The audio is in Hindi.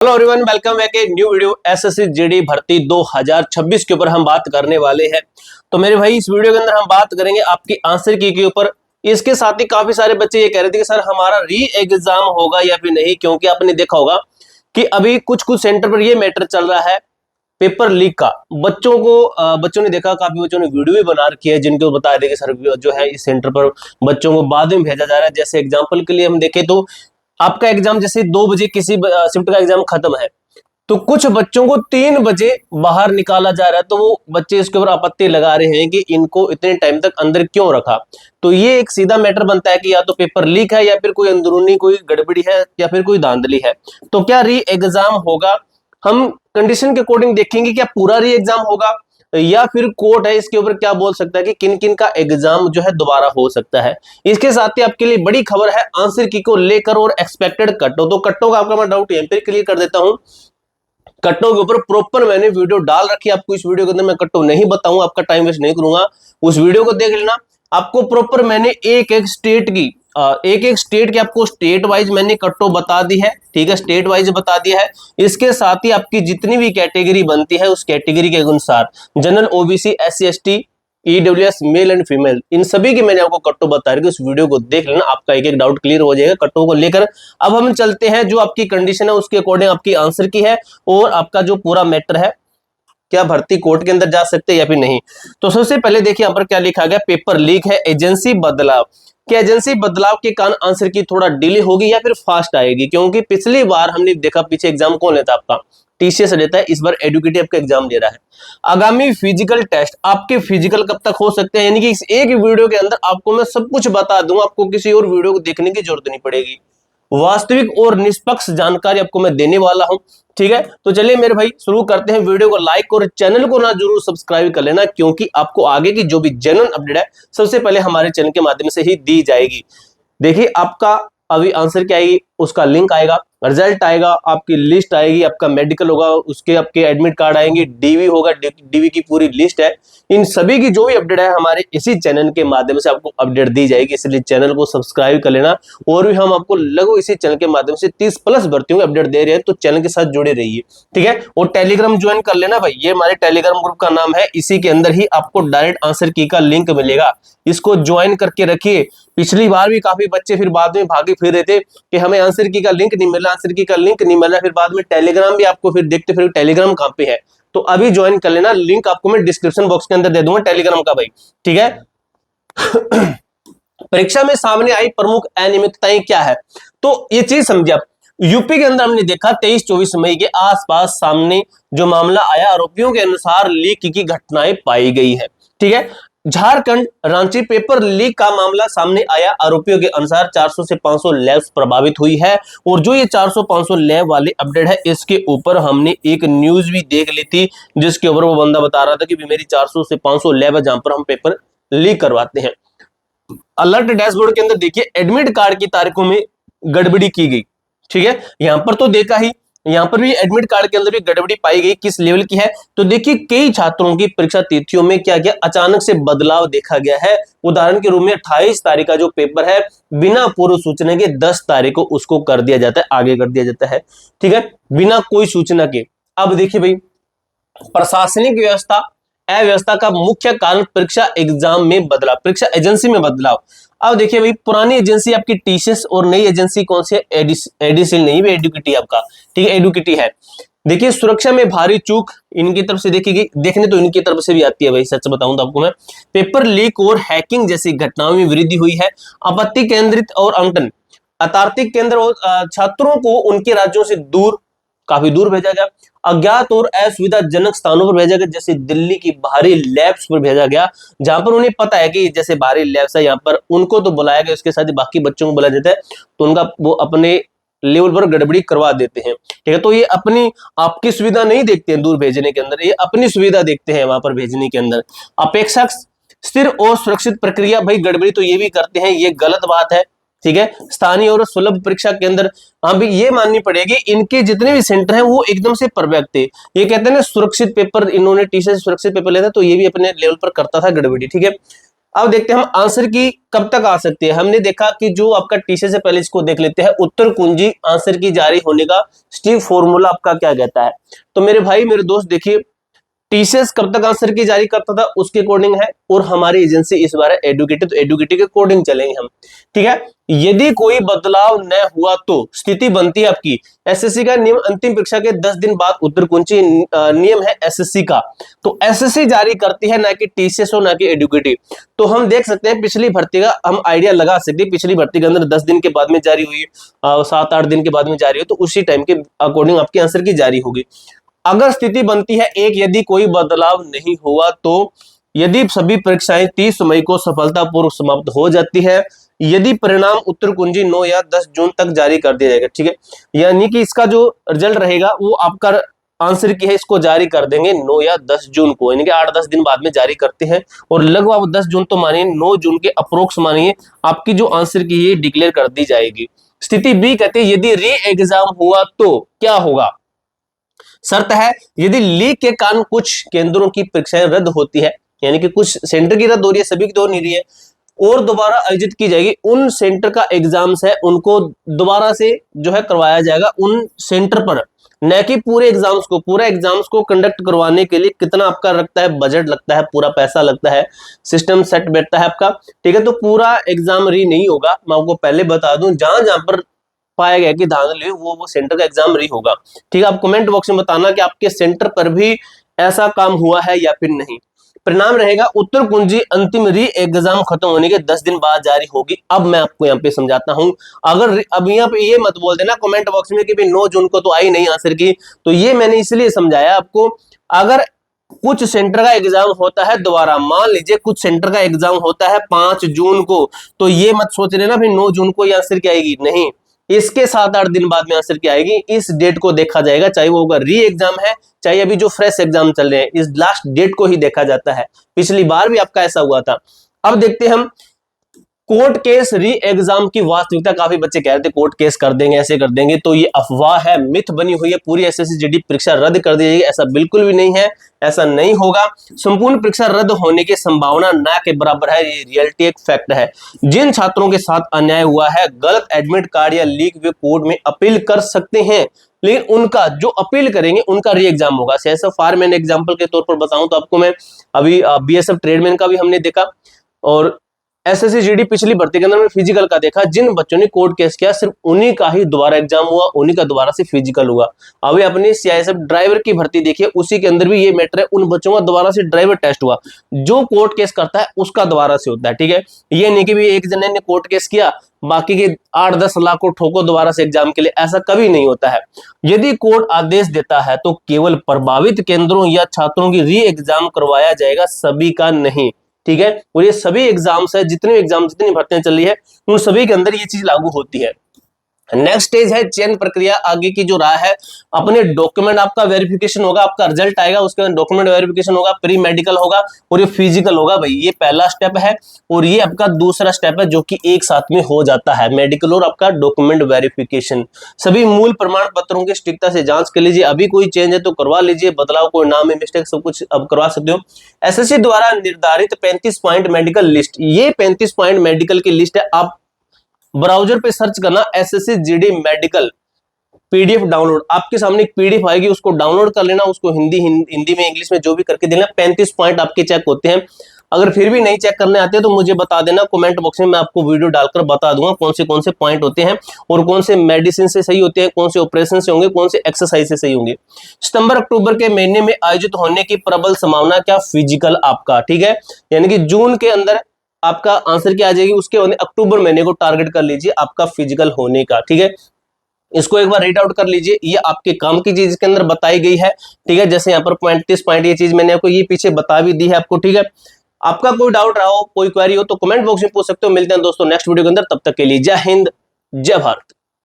हेलो एवरीवन, वेलकम बैक एक न्यू वीडियो एसएससी जीडी भर्ती 2026 के ऊपर हम बात करने वाले हैं। तो मेरे भाई इस वीडियो के अंदर हम बात करेंगे आपकी आंसर की के ऊपर। इसके साथ ही काफी सारे बच्चे ये कह रहे थे कि सर हमारा री एग्जाम होगा या फिर नहीं, क्योंकि आपने देखा होगा कि अभी कुछ कुछ सेंटर पर ये मैटर चल रहा है पेपर लीक का। बच्चों ने देखा, काफी बच्चों ने वीडियो भी बना रखी है जिनको बता देंगे सर जो है इस सेंटर पर बच्चों को बाद में भेजा जा रहा है। जैसे एग्जाम्पल के लिए हम देखें तो आपका एग्जाम जैसे 2 बजे किसी शिफ्ट का एग्जाम खत्म है तो कुछ बच्चों को 3 बजे बाहर निकाला जा रहा है, तो वो बच्चे इसके ऊपर आपत्ति लगा रहे हैं कि इनको इतने टाइम तक अंदर क्यों रखा। तो ये एक सीधा मैटर बनता है कि या तो पेपर लीक है या फिर कोई अंदरूनी कोई गड़बड़ी है या फिर कोई धांधली है। तो क्या री एग्जाम होगा? हम कंडीशन के अकॉर्डिंग देखेंगे क्या पूरा री एग्जाम होगा या फिर कोर्ट है इसके ऊपर क्या बोल सकता है कि किन किन का एग्जाम जो है दोबारा हो सकता है। इसके साथ ही आपके लिए बड़ी खबर है आंसर की को लेकर और एक्सपेक्टेड कटो। तो कटो का आपका मैं डाउट यहीं पे क्लियर कर देता हूं। कट्टों के ऊपर प्रॉपर मैंने वीडियो डाल रखी है, आपको इस वीडियो के अंदर मैं कट्टो नहीं बताऊंगा, आपका टाइम वेस्ट नहीं करूंगा, उस वीडियो को देख लेना। आपको प्रॉपर मैंने एक एक स्टेट की आपको स्टेट वाइज मैंने कट्टो बता दी है, ठीक है, स्टेट वाइज बता दिया है। इसके साथ ही आपकी जितनी भी कैटेगरी बनती है उस कैटेगरी के अनुसार general, OBC, SC ST, EWS, male and female, इन सभी की मैंने आपको कट्टो बता रही है। उस वीडियो को देख लेना, आपका एक एक डाउट क्लियर हो जाएगा कट्टो को लेकर। अब हम चलते हैं जो आपकी कंडीशन है उसके अकॉर्डिंग आपकी आंसर की है और आपका जो पूरा मैटर है क्या भर्ती कोर्ट के अंदर जा सकते हैं या फिर नहीं। तो सबसे पहले देखिए यहाँ पर क्या लिखा गया, पेपर लीक है, एजेंसी बदलाव। क्या एजेंसी बदलाव के कारण आंसर की थोड़ा डिले होगी या फिर फास्ट आएगी? क्योंकि पिछली बार हमने देखा पीछे एग्जाम कौन लेता आपका TCS लेता है, इस बार एडुकेटिव आपका एग्जाम दे रहा है। आगामी फिजिकल टेस्ट आपके फिजिकल कब तक हो सकते हैं, यानी कि इस एक वीडियो के अंदर आपको मैं सब कुछ बता दूंगा, आपको किसी और वीडियो को देखने की जरूरत नहीं पड़ेगी। वास्तविक और निष्पक्ष जानकारी आपको मैं देने वाला हूं, ठीक है। तो चलिए मेरे भाई शुरू करते हैं। वीडियो को लाइक और चैनल को ना जरूर सब्सक्राइब कर लेना, क्योंकि आपको आगे की जो भी जनरल अपडेट है सबसे पहले हमारे चैनल के माध्यम से ही दी जाएगी। देखिए आपका अभी आंसर क्या आएगी, उसका लिंक आएगा, रिजल्ट आएगा, आपकी लिस्ट आएगी, आपका मेडिकल होगा, उसके आपके एडमिट कार्ड आएंगे, डीवी होगा, डीवी की पूरी लिस्ट है। इन सभी की जो भी अपडेट है हमारे इसी चैनल के माध्यम से आपको अपडेट दी जाएगी, इसलिए चैनल को सब्सक्राइब कर लेना। और भी हम आपको लगभग इसी चैनल के माध्यम से 30+ भर्तियों के अपडेट दे रहे हैं, तो चैनल के साथ जुड़े रहिए, ठीक है। और टेलीग्राम ज्वाइन कर लेना भाई, ये हमारे टेलीग्राम ग्रुप का नाम है, इसी के अंदर ही आपको डायरेक्ट आंसर की का लिंक मिलेगा, इसको ज्वाइन करके रखिए। पिछली बार भी काफी बच्चे फिर बाद में भागे फिर रहे थे कि हमें आंसर की का लिंक नहीं मिला, आंसर की का लिंक नहीं मिला, फिर बाद में टेलीग्राम भी आपको फिर देखते फिर टेलीग्राम कहां पे है। तो अभी ज्वाइन कर लेना, लिंक आपको मैं डिस्क्रिप्शन बॉक्स के अंदर दे दूंगा टेलीग्राम का भाई, ठीक है। परीक्षा में सामने आई प्रमुख अनियमितताएं क्या है, तो ये चीज समझिए आप। यूपी के अंदर हमने देखा 23-24 मई के आसपास सामने जो मामला आया, आरोपियों के अनुसार लीक की घटनाएं पाई गई है, ठीक है। झारखंड रांची पेपर लीक का मामला सामने आया, आरोपियों के अनुसार 400 से 500 लैब्स प्रभावित हुई है। और जो ये 400-500 लैब वाले अपडेट है, इसके ऊपर हमने एक न्यूज भी देख ली थी, जिसके ऊपर वो बंदा बता रहा था कि मेरी 400 से 500 लैब है जहां पर हम पेपर लीक करवाते हैं। अलर्ट डैशबोर्ड के अंदर देखिए एडमिट कार्ड की तारीखों में गड़बड़ी की गई, ठीक है। यहां पर तो देखा ही, यहां पर भी एडमिट कार्ड के अंदर भी गड़बड़ी पाई गई, किस लेवल की है तो देखिए कई छात्रों की परीक्षा तिथियों में क्या क्या अचानक से बदलाव देखा गया है। उदाहरण के रूप में 28 तारीख का जो पेपर है बिना पूर्व सूचना के 10 तारीख को उसको कर दिया जाता है, आगे कर दिया जाता है, ठीक है, बिना कोई सूचना के। अब देखिए भाई प्रशासनिक व्यवस्था अव्यवस्था का मुख्य कारण परीक्षा एग्जाम में बदलाव, परीक्षा एजेंसी में बदलाव। अब देखिए भाई पुरानी एजेंसी आपकी TCS और नई एजेंसी कौन सी है, एडिसिल नहीं भी एडुकेटी आपका, ठीक है, एडुकेटी है। देखिए सुरक्षा में भारी चूक इनकी तरफ से देखी गई, देखने तो इनकी तरफ से भी आती है भाई, सच बताऊं तो आपको मैं। पेपर लीक और हैकिंग जैसी घटनाओं में वृद्धि हुई है। आपत्ति केंद्रित और आवंटन, अतार्किक केंद्र और छात्रों को उनके राज्यों से काफी दूर भेजा गया। अज्ञात और असुविधाजनक स्थानों पर भेजा गया, जैसे दिल्ली की बाहरी लैब्स पर भेजा गया, जहां पर उन्हें पता है कि जैसे बाहरी लैब्स है, यहाँ पर उनको तो बुलाया गया, उसके साथ ही बाकी बच्चों को बुलाया जाता है, तो उनका वो अपने लेवल पर गड़बड़ी करवा देते हैं, ठीक है। तो ये अपनी आपकी सुविधा नहीं देखते हैं दूर भेजने के अंदर, ये अपनी सुविधा देखते हैं वहां पर भेजने के अंदर। अपेक्षा स्थिर और सुरक्षित प्रक्रिया, भाई गड़बड़ी तो ये भी करते हैं, ये गलत बात है, ठीक है। स्थानीय और सुलभ परीक्षा केंद्र, हाँ भी ये माननी पड़ेगी इनके जितने भी सेंटर हैं वो एकदम से परफेक्ट थे। ये कहते हैं ना सुरक्षित पेपर, इन्होंने TCS सुरक्षित पेपर लेता, तो ये भी अपने लेवल पर करता था गड़बड़ी, ठीक है। अब देखते हैं हम आंसर की कब तक आ सकती है। हमने देखा कि जो आपका टीसीएस से पहले इसको देख लेते हैं, उत्तर कुंजी आंसर की जारी होने का स्टीव फॉर्मूला आपका क्या कहता है। तो मेरे भाई मेरे दोस्त देखिए, टीसीएस कब तक आंसर की जारी करता था उसके अकॉर्डिंग है, और हमारी एजेंसी इस बार एडुकेटी, तो एडुकेटी के अकॉर्डिंग चलेंगे हम, ठीक है। यदि कोई बदलाव न हुआ तो स्थिति बनती है आपकी, एसएससी का नियम अंतिम परीक्षा के 10 दिन बाद उत्तर कुंजी नियम है एसएससी का, तो एसएससी जारी करती है, ना कि टीसीएस और ना कि एडुकेटी। तो हम देख सकते हैं पिछली भर्ती का हम आइडिया लगा सकते हैं, पिछली भर्ती के अंदर 10 दिन के बाद में जारी हुई, 7-8 दिन के बाद में जारी हुई, तो उसी टाइम के अकॉर्डिंग आपके आंसर की जारी होगी। अगर स्थिति बनती है एक, यदि कोई बदलाव नहीं हुआ तो यदि सभी परीक्षाएं 30 मई को सफलतापूर्वक समाप्त हो जाती है, यदि परिणाम उत्तर कुंजी 9 या 10 जून तक जारी कर दिया जाएगा, ठीक है। यानी कि इसका जो रिजल्ट रहेगा वो आपका आंसर की है, इसको जारी कर देंगे 9 या 10 जून को, यानी कि 8-10 दिन बाद में जारी करते हैं, और लगभग 10 जून तो मानिए 9 जून के अप्रोक्स मानिए आपकी जो आंसर की है डिक्लेयर कर दी जाएगी। स्थिति बी कहते हैं यदि री एग्जाम हुआ तो क्या होगा। शर्त है यदि लीक के कारण कुछ केंद्रों की परीक्षाएं रद्द होती है, यानी कि कुछ सेंटर की रद्द हो रही है, सभी की तो नहीं रही है, और दोबारा आयोजित की जाएगी, उन सेंटर का एग्जाम्स है उनको दोबारा से जो है करवाया जाएगा उन सेंटर पर, न कि पूरे एग्जाम्स को। पूरा एग्जाम्स को कंडक्ट करवाने के लिए कितना आपका लगता है, बजट लगता है, पूरा पैसा लगता है, सिस्टम सेट बैठता है आपका, ठीक है। तो पूरा एग्जाम री नहीं होगा, मैं आपको पहले बता दूं, जहां जहां पर पाया गया कि धांधली वो सेंटर का एग्जाम री होगा, ठीक है। आप कमेंट बॉक्स में बताना कि आपके सेंटर पर भी ऐसा काम हुआ है या फिर नहीं। परिणाम रहेगा उत्तर कुंजी अंतिम री एग्जाम खत्म होने के 10 दिन बाद जारी होगी। अब मैं आपको यहाँ पे समझाता हूं, अगर अब यहाँ पे ये मत बोल देना कमेंट बॉक्स में कि भाई 9 जून को तो आई नहीं आंसर की, तो ये मैंने इसलिए समझाया आपको। अगर कुछ सेंटर का एग्जाम होता है दोबारा, मान लीजिए कुछ सेंटर का एग्जाम होता है 5 जून को, तो ये मत सोच लेना फिर 9 जून को ये आंसर की आएगी, नहीं, इसके 7-8 दिन बाद में आंसर की आएगी। इस डेट को देखा जाएगा, चाहे वो होगा री एग्जाम है, चाहे अभी जो फ्रेश एग्जाम चल रहे हैं, इस लास्ट डेट को ही देखा जाता है। पिछली बार भी आपका ऐसा हुआ था। अब देखते हैं हम कोर्ट केस री एग्जाम की वास्तविकता। काफी बच्चे कह रहे थे कोर्ट केस कर देंगे, ऐसे कर देंगे, तो ये अफवाह है, मिथ बनी हुई है, पूरी एसएससी जीडी परीक्षा रद्द कर दी जाएगी, ऐसा बिल्कुल भी नहीं है, ऐसा नहीं होगा। संपूर्ण परीक्षा रद्द होने की संभावना ना के बराबर है, ये रियलिटी एक फैक्ट है। जिन छात्रों के साथ अन्याय हुआ है, गलत एडमिट कार्ड या लीक वे कोर्ट में अपील कर सकते हैं, लेकिन उनका जो अपील करेंगे उनका री एग्जाम होगा। जैसे फायरमैन एग्जाम्पल के तौर पर बताऊं तो आपको मैं अभी बीएसएफ ट्रेडमैन का भी हमने देखा, और एसएससी जीडी पिछली भर्ती के अंदर में फिजिकल का देखा, जिन बच्चों ने कोर्ट केस किया सिर्फ उन्हीं का ही दोबारा एग्जाम हुआ, उन्हीं का दोबारा से फिजिकल हुआ। अभी अपनी सीआईएसएफ ड्राइवर की भर्ती देखिए, उसी के अंदर भी ये मैटर है, उन बच्चों का दोबारा से ड्राइवर टेस्ट हुआ, जो कोर्ट केस करता है उसका दोबारा से होता है, ठीक है। ये नहीं कि भी एक जने ने कोर्ट केस किया बाकी के 8-10 लाख को ठोको दोबारा से एग्जाम के लिए, ऐसा कभी नहीं होता है। यदि कोर्ट आदेश देता है तो केवल प्रभावित केंद्रों या छात्रों की री एग्जाम करवाया जाएगा, सभी का नहीं, ठीक है। और ये सभी एग्जाम्स है, जितने एग्जाम जितनी भर्तियां चल रही है उन सभी के अंदर ये चीज लागू होती है। नेक्स्ट स्टेज है चयन प्रक्रिया। आगे की जो राह है, अपने डॉक्यूमेंट आपका वेरिफिकेशन होगा, आपका रिजल्ट आएगा, उसके बाद डॉक्यूमेंट वेरिफिकेशन होगा, प्री मेडिकल होगा और ये फिजिकल होगा। भाई ये पहला स्टेप है, और ये आपका दूसरा स्टेप है जो कि एक साथ में हो जाता है, मेडिकल और आपका डॉक्यूमेंट वेरिफिकेशन। सभी मूल प्रमाण पत्रों की सटीकता से जांच कर लीजिए, अभी कोई चेंज है तो करवा लीजिए, बदलाव कोई नाम में मिस्टेक सब कुछ अब करवा सकते हो। एसएससी द्वारा निर्धारित 35 पॉइंट मेडिकल लिस्ट, ये 35 पॉइंट मेडिकल की लिस्ट है। आप ब्राउजर पे सर्च करना SSC GD medical PDF download, आपके सामने एक पीडीएफ आएगी, उसको डाउनलोड कर लेना, उसको हिंदी में इंग्लिश में जो भी करके देना। 35 पॉइंट आपके चेक होते हैं। अगर फिर भी नहीं चेक करने आते तो मुझे बता देना कमेंट बॉक्स में, मैं आपको वीडियो डालकर बता दूंगा कौन से पॉइंट होते हैं और कौन से मेडिसिन से सही होते हैं, कौन से ऑपरेशन से होंगे, कौन से एक्सरसाइज से सही होंगे। सितंबर अक्टूबर के महीने में आयोजित होने की प्रबल संभावना क्या, फिजिकल आपका, ठीक है। यानी कि जून के अंदर आपका आंसर क्या आ जाएगी, उसके अक्टूबर महीने को टारगेट कर लीजिए आपका फिजिकल होने का, ठीक है। इसको एक बार रीड आउट कर लीजिए, ये आपके काम की चीज के अंदर बताई गई है, ठीक है। जैसे यहाँ पर 35 पॉइंट ये चीज मैंने आपको ये पीछे बता भी दी है आपको, ठीक है। आपका कोई डाउट रहा हो, कोई क्वेरी हो तो कमेंट बॉक्स में पूछ सकते हो। मिलते हैं दोस्तों नेक्स्ट वीडियो के अंदर, तब तक के लिए जय हिंद जय भारत।